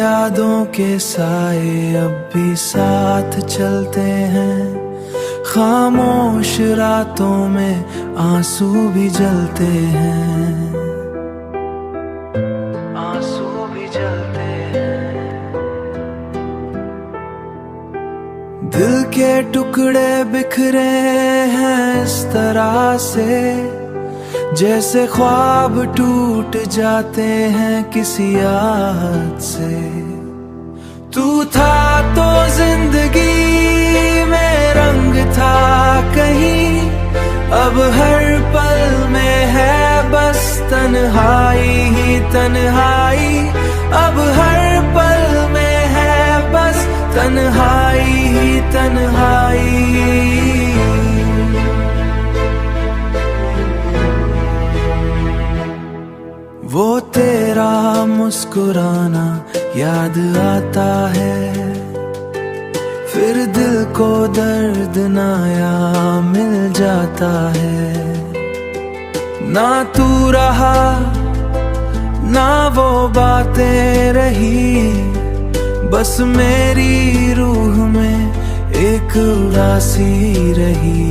यादों के साए अब भी साथ चलते हैं, खामोश रातों में आंसू भी जलते हैं, आंसू भी जलते हैं। दिल के टुकड़े बिखरे हैं इस तरह से, जैसे ख्वाब टूट जाते हैं किसी याद से। तू था तो जिंदगी में रंग था कहीं, अब हर पल में है बस तन्हाई ही तन्हाई, अब हर पल में है बस तन्हाई ही तन्हाई। वो तेरा मुस्कुराना याद आता है, फिर दिल को दर्द नया मिल जाता है। ना तू रहा ना वो बातें रही, बस मेरी रूह में एक उदासी रही।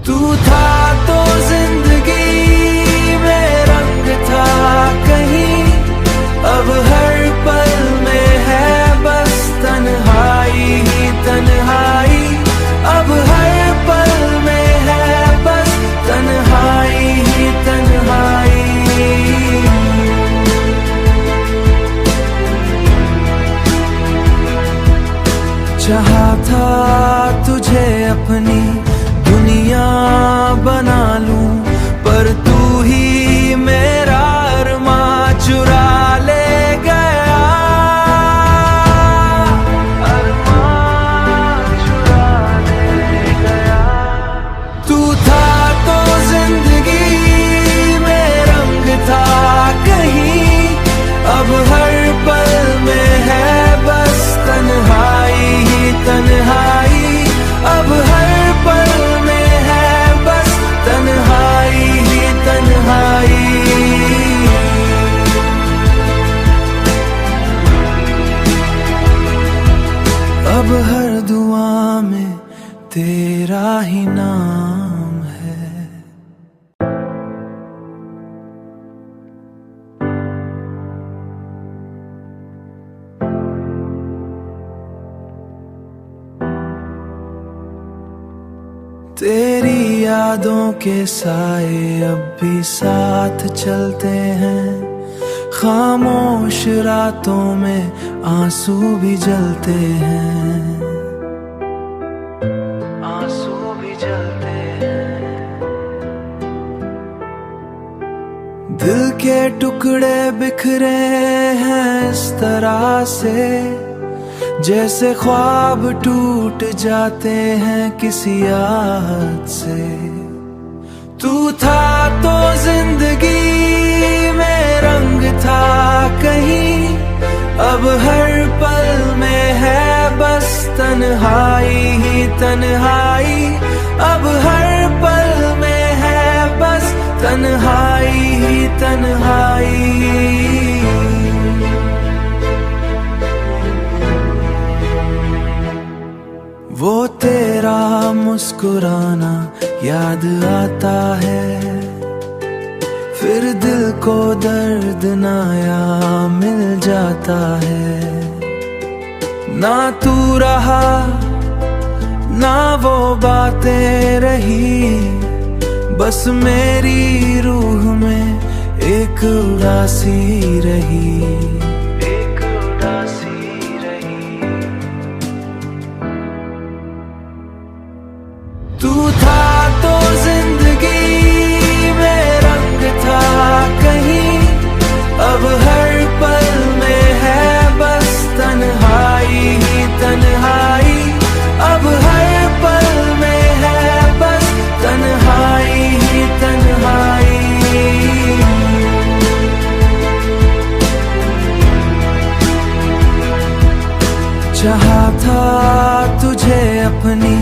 तू था तो जिंदगी में रंग था कहीं, अब हर पल में है बस तन्हाई ही तन्हाई, अब हर पल में है बस तन्हाई ही तन्हाई। चाहा था तुझे अपनी दुनिया बना लूं, पर तू ही मेरा अरमां चुरा ले गया, अरमां चुरा ले गया। तू था तो जिंदगी में रंग था कहीं, अब हर पल में है बस तन्हाई ही तन्हाई, अब हर पल में है बस तन्हाई ही तन्हाई। अब हर दुआ में तेरा ही नाम है। तेरी यादों के साए अब भी साथ चलते हैं, खामोश रातों में आंसू भी जलते हैं, आंसू भी जलते हैं। दिल के टुकड़े बिखरे हैं इस तरह से, जैसे ख्वाब टूट जाते हैं किसी याद से। तू था तो जिंदगी में रंग था कहीं, अब हर पल में है बस तन्हाई ही तन्हाई, अब हर पल में है बस तन्हाई ही तन्हाई। वो तेरा मुस्कुराना याद आता है, फिर दिल को दर्द नया मिल जाता है। ना तू रहा ना वो बातें रही, बस मेरी रूह में एक उदासी रही। तू था तो जिंदगी में रंग था कहीं, अब हर पल में है बस तन्हाई ही तन्हाई, अब हर पल में है बस तन्हाई ही तन्हाई। चाहा था तुझे अपनी